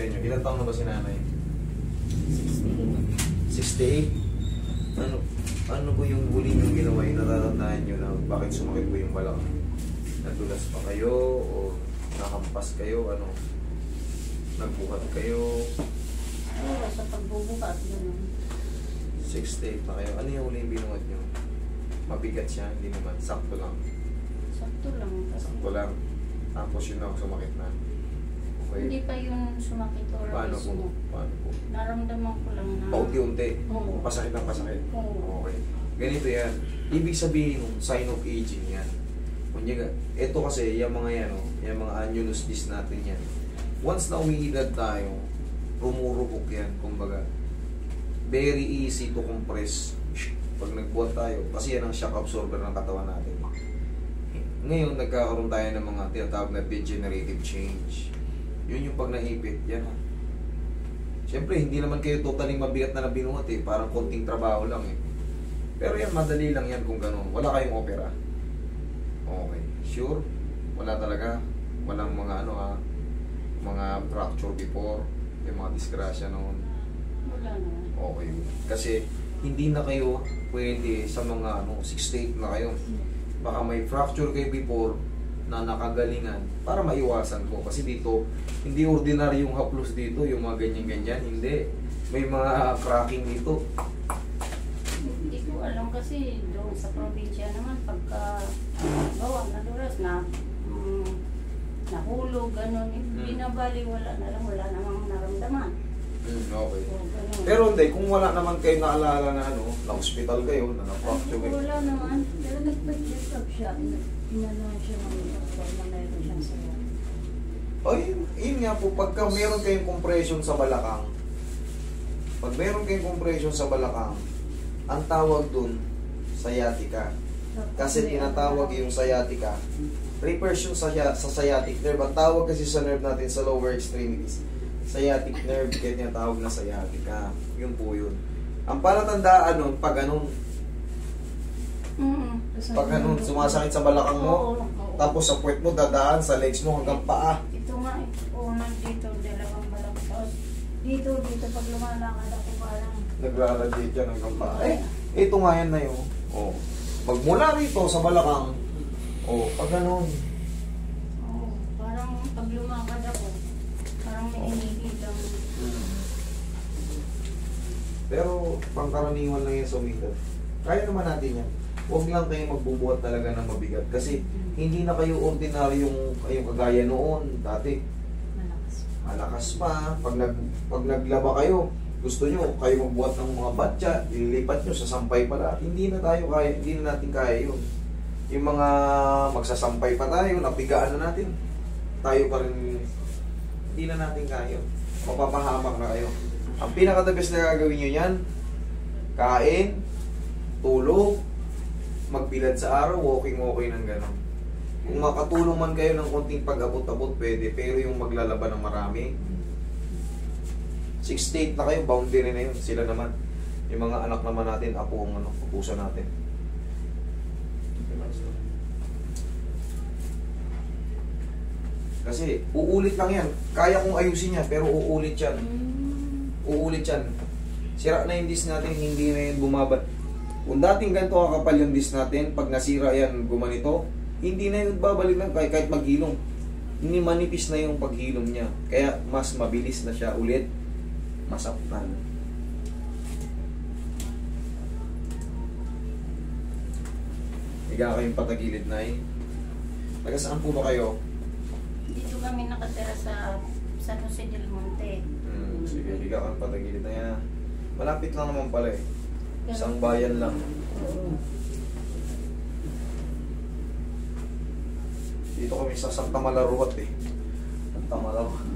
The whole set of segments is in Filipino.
sa inyo. Ilang taon na ba si nanay? 68. Ano po yung huli yung ginawa yung natatandaan nyo na bakit sumakit po yung balak? Nadulas pa kayo o nakampas kayo? Ano? Nagbukat kayo? Oo, sa pagbubukat gano'n. 68 na kayo. Ano yung huli yung binuhat nyo? Mabigat siya, hindi naman. Sakto lang. Sakto lang. Kasi Sakto lang. Tapos yun na sumakit na. Okay. hindi pa yun sumakit or Paano po? mismo. Paano po? Naramdaman ko lang na... Paunti-unti. Oo. Pasakit ng pasakit. Oo. Okay. Ganito yan. Ibig sabihin ng sign of aging yan. Kunyaga, ito kasi, yung mga yan, oh, yung mga annulus disc natin yan. Once na umiidad tayo, rumurupok yan, kumbaga. Very easy to compress pag nagbuhat tayo. Kasi yan ang shock absorber ng katawan natin. Ngayon, nagkakaroon tayo ng mga tinatawag na degenerative change. Yun yung pag naipit, yan ha. Siyempre, hindi naman kayo totally mabigat na binuhat eh. Parang konting trabaho lang eh. Pero yan, madali lang yan kung gano'n. Wala kayong opera. Okay. Sure? Wala talaga. Walang mga ano ha. Mga fracture before. Yung mga disgrasya noon. Wala naman. Okay. Kasi, hindi na kayo pwede sa mga 68 na kayo. Baka may fracture kayo before na nakagalingan para maiwasan ko. Kasi dito, hindi ordinary yung haplos dito, yung mga ganyan-ganyan. Hindi. May mga cracking dito. Hindi ko alam kasi doon sa probinsya naman pagka bawa nadulas na nahulog, gano'n, binabali, wala na lang, wala namang naramdaman. Okay. So, ganun. Pero hindi, kung wala naman kayo naalala na ano, na-hospital kayo, na na-fracture kayo. Wala naman. Pero nagpa-check up siya. Pinanoan siya ng doktor na meron siyang saya. O yun nga po, pagka meron kayong compression sa balakang, pag meron kayong compression sa balakang, ang tawag dun, sciatica. Kasi tinatawag yung sciatica, refers yung sa sciatic nerve. Ang tawag kasi sa nerve natin sa lower extremities, sciatic nerve, kaya tinatawag na sciatica. Yun po yun. Ang palatandaan nun, pag ganun, pag ganun, sumasakit sa balakang mo, tapos sa puwet mo, dadaan sa legs mo hanggang paa. Ito nga, unang dito, dalawang balaktos. Dito, pag lumalakad ako parang... Nagra-radiate yan hanggang paa. Ito nga yan na yun. Oh. Magmula rito sa balakang, pag ganun. Parang pag lumakad ako, parang may inihigang... Pero pangkaraniwan lang yan sa umidad. Kaya naman natin yan. Huwag lang kayo magbubuhat talaga ng mabigat. Kasi hindi na kayo ordinary yung kagaya noon. Dati, malakas pa. Pag naglaba kayo, gusto nyo, kayo magbuhat ng mga batya, ililipat nyo, sasampay pala. Hindi na natin kaya yun. Yung mga magsasampay pa tayo, napigaan na natin. Tayo pa rin, hindi na natin kaya yun. Mapapahamak na kayo. Ang pinaka-the best na gagawin nyo yan, kain, tulog, magbilad sa araw, walking ng gano'n. Kung makatulong man kayo ng konting pag-abot-abot, pwede. Pero yung maglalaba ng marami, 68 na kayo, boundary na yun. Sila naman. Yung mga anak naman natin, apo ang pupusa natin. Kasi uulit lang yan. Kaya kong ayusin yan, pero uulit yan. Uulit yan. Sira na yung disc natin, hindi na yun bumabat. Kung dating ganito kakapal yung disc natin, pag nasira yan, gumanito, hindi na yun babalik lang kahit maghilom. Hindi manipis na yung paghilom niya. Kaya mas mabilis na siya ulit masaktan. Higa kayong patagilid na eh. Taga saan po ba kayo? Dito kami nakatira sa San Jose del Monte. Sige, higa kang patagilid na yan. Malapit lang naman pala eh. Isang bayan lang. Dito kami sa Santa Malaruat eh. Santa Malaruat.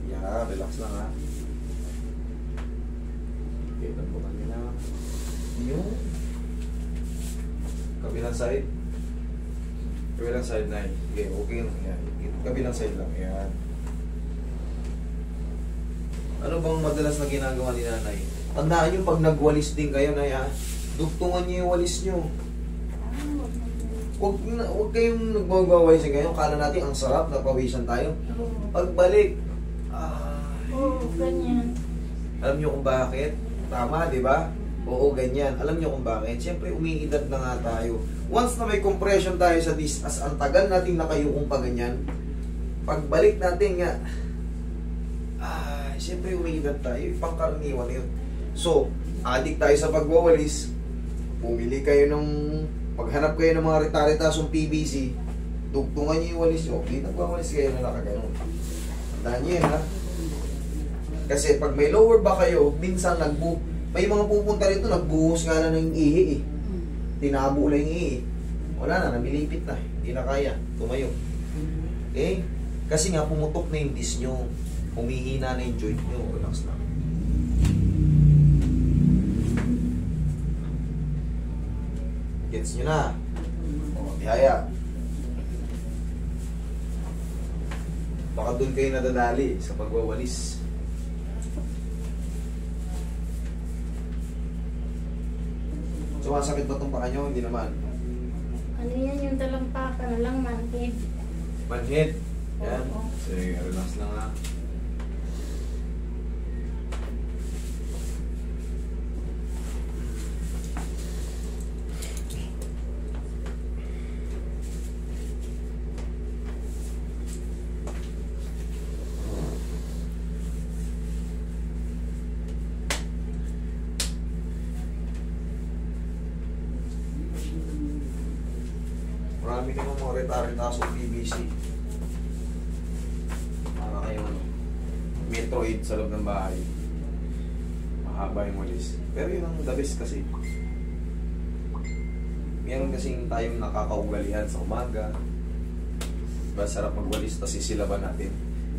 Yeah, relax lang ha. Okay, tampukan nyo na. Yung kabilang side. Kabilang side na okay, okay lang yan. Kabilang side lang, yan. Ano bang madalas na ginagawa ni nanay? Tandaan nyo pag nagwalis din kayo na yan, dugtungan nyo yung walis nyo. Huwag kayong nagbawawalis sa ganyan. Kala natin ang sarap, napawisan tayo. Oo. Pagbalik, Oo, ganyan. alam niyo kung bakit? Tama, di ba? Oo, ganyan. Alam niyo kung bakit? Siyempre, umiidad na nga tayo. Once na may compression tayo sa disc, as ang tagal natin nakayukong pa ganyan, pagbalik natin nga, siyempre umiidad tayo. Pangkaraniwan yun. So, addict tayo sa pagwawalis. Pumili kayo ng, paghanap kayo ng mga rita-ritasong PVC, tugtungan niyo yung walis nyo. Okay, nagwawalis kayo na nakaganon. Tandaan niyo yan, ha? Kasi pag may lower back kayo, minsan may mga pupunta rito, nagbuhos nga na ng ihi eh. Tinabo lang yung ihi. Wala na, namilipit na. Hindi na kaya. Tumayo. Okay? Kasi nga pumutok na yung disc nyo. Humihina na yung joint nyo. Relax lang. Gets nyo na. O, tihaya. Baka doon kayo nadadali sa pagwawalis. Sumasakit ba itong paa nyo? Hindi naman. Ano yan yung talampakan na lang, manhid. Manhid. Yan. Oo. Sige, relax lang ha. Marami naman mga rita-ritasong PVC. Para kayong Metroid sa loob ng bahay. Mahaba yung walis. Pero yun ang the best kasi. Meron kasing tayong nakakaugalian sa umaga. Diba, sarap magwalis, tapos sisilaban natin.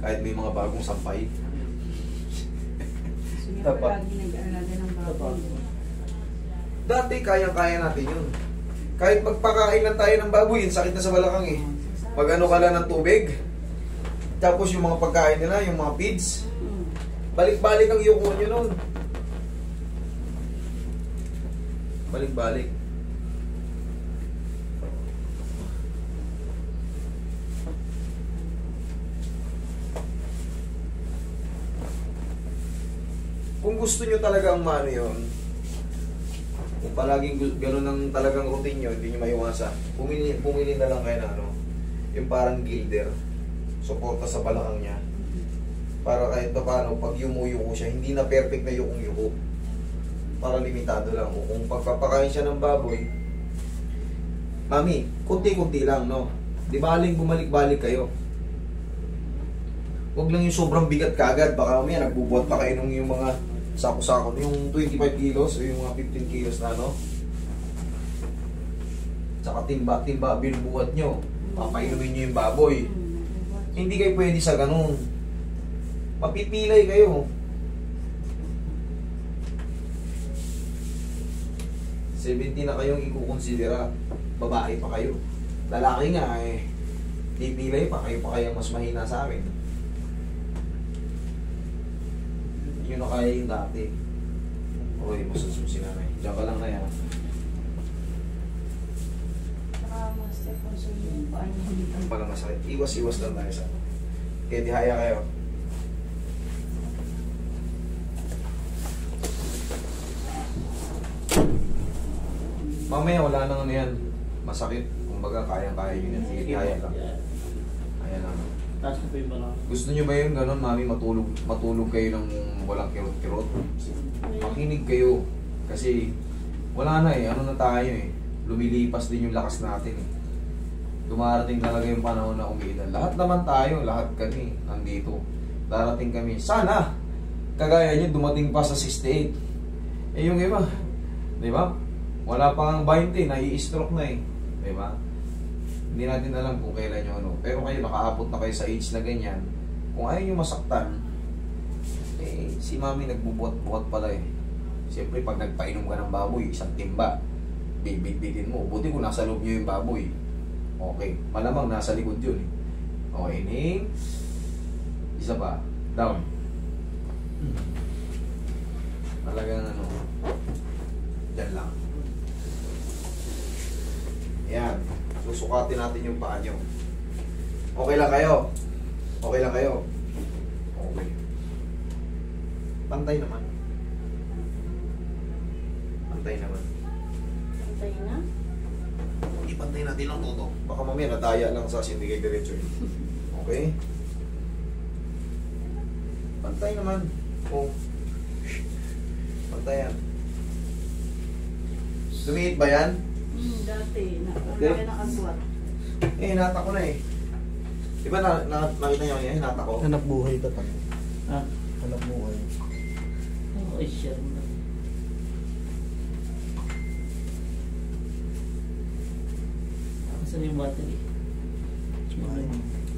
Kahit may mga bagong sampay. So, yung Dapat. palagi nag-aalaga ng baboy. Dati, kayang-kaya natin yun. Kahit magpakain lang tayo ng baboy, yun, sakit na sa balakang eh. Pag ano ka lang ng tubig, tapos yung mga pagkain nila, yung mga feeds, balik-balik ang yuko nyo nun. Balik-balik. Kung gusto nyo talagang mano yun, kung palaging gano'n ang talagang routine nyo, hindi nyo maiwasan, pumili na lang kayo na ano, yung parang gilder, suporta sa balakang niya. Para kahit pa paano, pag yumuyuko siya, hindi na perfect na yukong-yuko. Para limitado lang. O kung pagpapakain siya ng baboy, mami, kunti-kunti lang, no? Di baling bumalik-balik kayo. Huwag lang yung sobrang bigat kagad, baka mamaya nagbubuhat pa kayo ng yung mga sako-sako, yung 25 kilos o yung mga 15 kilos na, no? Tsaka timba-timba, binubuhat nyo. Papainumin nyo yung baboy. Hindi kayo pwede sa ganun. Mapipilay kayo. 70 na kayong ikukonsidera. Babae pa kayo. Lalaki nga eh. Pipilay pa kayo pa kayang mas mahina sa amin. Yun na kaya yung dati. Uy, masusum si nanay. Diyan ka lang na yan. Saka master console yung paano dito. Ang palang masakit. Iwas-iwas lang tayo sa kaya dihaya kayo. Mamaya wala nang ano yan. Masakit. Kumbaga kayang-kaya yun yan. Sige, dihaya lang. Ayan lang. Taas ko pa yung balak. Gusto nyo ba yun ganun, mami, matulog kayo ng walang kirot-kirot? Makinig kayo. Kasi wala na eh, ano na tayo eh. Lumilipas din yung lakas natin eh. Dumarating talaga yung panahon na umiilan. Lahat naman tayo, lahat kami nandito. Darating kami. Sana, kagaya nyo, dumating pa sa 68. Eh yung iba, di ba? Wala pang 20, nai-stroke na eh. Di ba? Hindi natin alam kung kailan yung ano. Pero kayo nakaabot na kayo sa age na ganyan. Kung ayaw nyo masaktan, eh, si mami nagbubuhat-buhat pala eh. Siyempre, pag nagpainom ka ng baboy, isang timba, bibig-bigin mo. Buti kung nasa loob nyo yung baboy. Okay. Malamang nasa likod yun eh. Okay, inhale. Isa pa. Down. Talagang ano. Yan lang. Yan. susukatin natin yung paa nyo. Okay lang kayo? Okay lang kayo? Okay. Pantay naman. Pantay naman. Pantay na. Ipantay natin lang toto. Baka mamaya nadaya lang sa hindi kayo diretso yun. Okay? Pantay naman. Oh. Pantay yan. Lumiit ba yan? Dati. Okay. Wala na aswat. Hinata ko na eh. Di ba nakita nyo yan? Hinata ko. Hanap buhay ka talaga. Ah, Hanap buhay. oh, siya. Saan yung battery?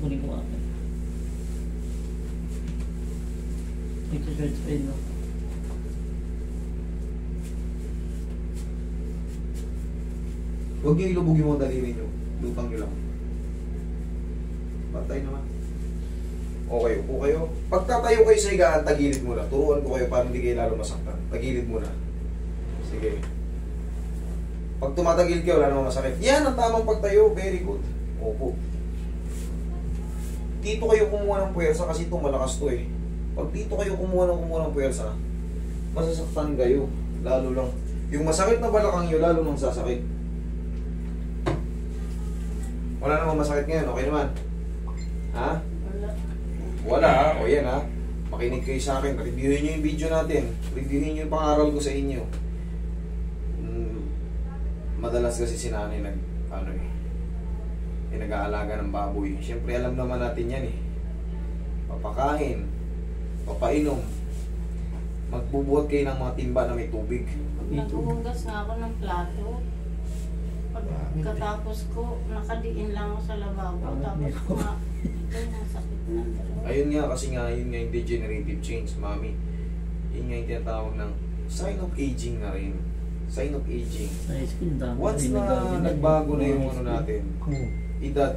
Kunin ko akin. Nagsa-short screen, no? Huwag nyo ilubog yung mga daliri nyo. Lutang nyo lang. Pantay naman. Okay, upo kayo. Pagtatayo kayo sa higaan, tagilid muna. Turuan ko kayo para hindi kayo lalo masaktan. Tagilid muna. Sige. Pag tumatagilid kayo, wala namang masakit. Yan ang tamang pagtayo. Very good. Opo. Dito kayo kumuha ng puwersa kasi ito malakas to eh. Pag dito kayo kumuha ng puwersa, masasaktan kayo. Lalo lang. Yung masakit na balakang nyo, lalo nang sasakit. Wala namang masakit ngayon. Okay naman. Ha? Wala. Wala. O yan ha. Makinig kayo sa akin. Reviewin nyo yung video natin. Reviewin nyo yung pangaral ko sa inyo. Madalas kasi si nanay nag-aalaga ng baboy. Siyempre alam naman natin yan eh. Papakain, papainom, magbubuhat kayo ng mga timba na may tubig. Naghuhugas nga ako ng plato. Pagkatapos ko, nakadiin lang ako sa lababo. Tapos ito, masakit na. Ayun nga, kasi nga, yun nga yung degenerative change, mami. Yun nga yung tinatawag ng sign of aging na rin. Sign of aging. Sa high school, dami. Once na nagbago na yung ano natin, edad,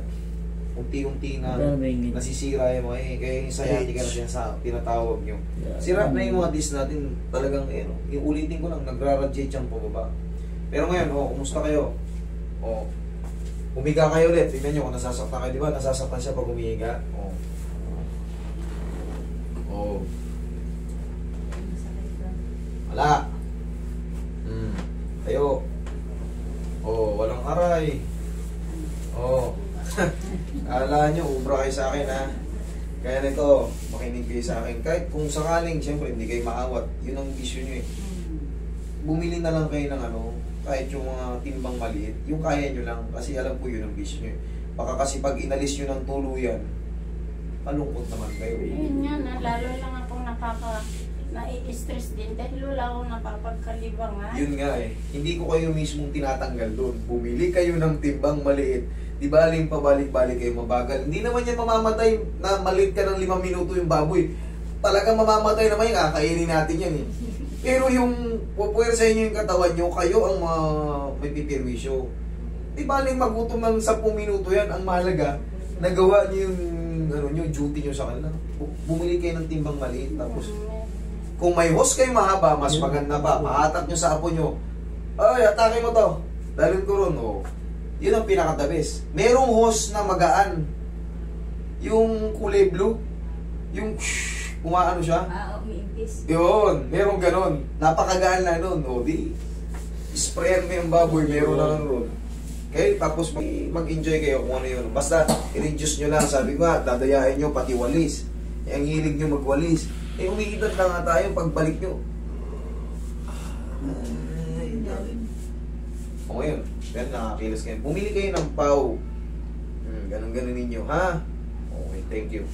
unti-unti na Dami. nasisira yung mga kaya yung sciatica na tinatawag nyo. Sira na yung mga disc natin, talagang yung ulitin ko lang, nagra-radiate siyang pababa. Pero ngayon, kumusta kayo? Humiga kayo ulit. Tingnan nyo kung nasasaktan kayo, di ba? Nasasaktan siya pag humiga. Wala. Tayo. Walang aray. Kala nyo, ubra kayo sa akin ha. Kaya nito, makinig kayo sa akin. Kahit kung sakaling, siyempre, hindi kayo maawat. Yun ang vision nyo eh. Bumili na lang kayo ng kahit yung mga timbang maliit, yung kaya nyo lang. Kasi alam ko yun ang vision nyo eh. Baka kasi pag inalis nyo ng tuluyan, malungkot naman kayo eh. Yun nga na, lalo lang akong nai-stress din dahil wala akong napapagkalibangan. Yun nga eh. Hindi ko kayo mismong tinatanggal doon. Bumili kayo ng timbang maliit. Di baling pabalik-balik kayo mabagal. Hindi naman yan mamamatay na maliit ka ng 5 minuto yung baboy. Talagang mamamatay naman yung kakainin natin yan eh. Pero yung pupuwersa inyo yung katawan nyo, kayo ang may pipirwisyo. Di baling magutom ng 10 minuto yan. Ang mahalaga, nagawa nyo yung duty nyo sa kanila. Bumili kayo ng timbang maliit. Tapos, kung may hose kayo mahaba, mas maganda pa. Pahatak nyo sa apo nyo. Ay, atake mo to. Dalhin ko ron. Yun ang pinaka-the-best. Merong hose na magaan. Yung kulay blue. Yung kumaano siya. Umiimpis. Yun. Merong ganon. Napakagaan na nun. Di sprayan mo yung baboy. Meron na lang ron. Okay? Tapos mag-enjoy kayo kung ano yun. Basta i-reduce nyo lang. Sabi ko nga, dadayain nyo pati walis. Ang hilig nyo magwalis. Umiidad na nga tayo pagbalik nyo. O ngayon, yan nakakilos kayo. Bumili kayo ng pau. Ganun-ganun ninyo, ha? Okay, thank you.